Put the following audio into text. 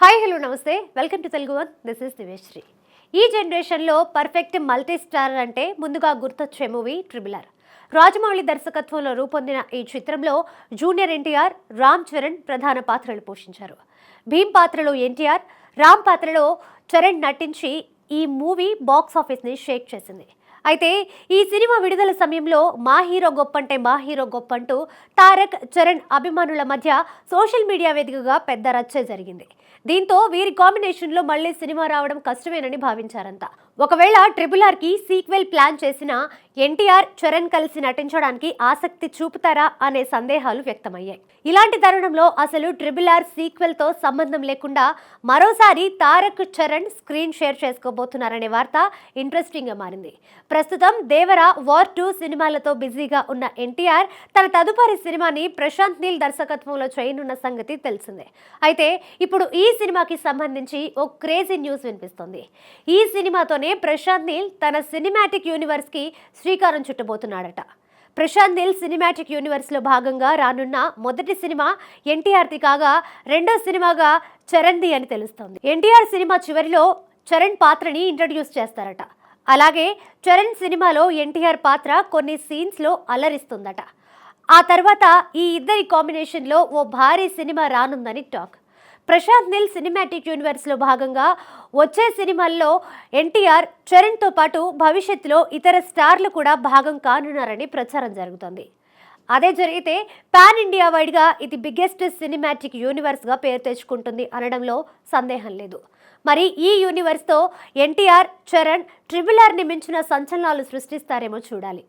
Hi hello namaste welcome to Telugu one. This is Diveshri. ఈ జనరేషన్లో perfect multi star అంటే ముందుగా గుర్తొచ్చే మూవీ ట్రిబుల్ ఆర్. రాజమౌళి దర్శకత్వంలో రూపొందిన ఈ చిత్రంలో జూనియర్ ఎన్టీఆర్, రామ్ చరణ్ ప్రధాన పాత్రలు పోషించారు. భీమ్ పాత్రలో ఎన్టీఆర్, రామ్ పాత్రలో చరణ్ నటించి ఈ మూవీ బాక్స్ ఆఫీస్ని షేక్ చేసింది. అయితే ఈ సినిమా విడుదల సమయంలో మా హీరో గొప్పంటే మా హీరో గొప్పంటూ తారక్, చరణ్ అభిమానుల మధ్య సోషల్ మీడియా వేదికగా పెద్ద రచ్చే జరిగింది. దీంతో వీరి కాంబినేషన్లో మళ్ళీ సినిమా రావడం కష్టమేనని భావించారంతా. ఒకవేళ ట్రిబుల్ ఆర్కి సీక్వెల్ ప్లాన్ చేసిన ఎన్టీఆర్, చరణ్ కలిసి నటించడానికి ఆసక్తి చూపుతారా అనే సందేహాలు వ్యక్తమయ్యాయి. ఇలాంటి తరుణంలో అసలు ట్రిబుల్ ఆర్ సీక్వెల్తో సంబంధం లేకుండా మరోసారి తారక్, చరణ్ స్క్రీన్ షేర్ చేసుకోబోతున్నారనే వార్త ఇంట్రెస్టింగ్గా మారింది. ప్రస్తుతం దేవర, వార్ 2 సినిమాలతో బిజీగా ఉన్న ఎన్టీఆర్ తన తదుపరి సినిమాని ప్రశాంత్ నీల్ దర్శకత్వంలో చేయనున్న సంగతి తెలిసిందే. అయితే ఇప్పుడు ఈ సినిమాకి సంబంధించి ఓ క్రేజీ న్యూస్ వినిపిస్తోంది. ఈ సినిమాతోనే ప్రశాంత్ నీల్ తన సినిమాటిక్ యూనివర్స్కి శ్రీకారం చుట్టబోతున్నాడట. ప్రశాంత్ నీల్ సినిమాటిక్ యూనివర్స్లో భాగంగా రానున్న మొదటి సినిమా ఎన్టీఆర్ది కాగా రెండో సినిమాగా చరణ్ది అని తెలుస్తోంది. ఎన్టీఆర్ సినిమా చివరిలో చరణ్ పాత్రని ఇంట్రడ్యూస్ చేస్తారట. అలాగే చరణ్ సినిమాలో ఎన్టీఆర్ పాత్ర కొన్ని సీన్స్లో అలరిస్తుందట. ఆ తర్వాత ఈ ఇద్దరి కాంబినేషన్లో ఓ భారీ సినిమా రానుందని టాక్. ప్రశాంత్ నీల్ సినిమాటిక్ యూనివర్స్లో భాగంగా వచ్చే సినిమాల్లో ఎన్టీఆర్, చరణ్తో పాటు భవిష్యత్తులో ఇతర స్టార్లు కూడా భాగం కానున్నారని ప్రచారం జరుగుతోంది. అదే జరిగితే పాన్ ఇండియా వైడ్గా ఇది బిగ్గెస్ట్ సినిమాటిక్ యూనివర్స్గా పేరు తెచ్చుకుంటుంది అనడంలో సందేహం లేదు. మరి ఈ యూనివర్స్తో ఎన్టీఆర్, చరణ్ ట్రిబుల్ ఆర్ని మించిన సంచలనాలు సృష్టిస్తారేమో చూడాలి.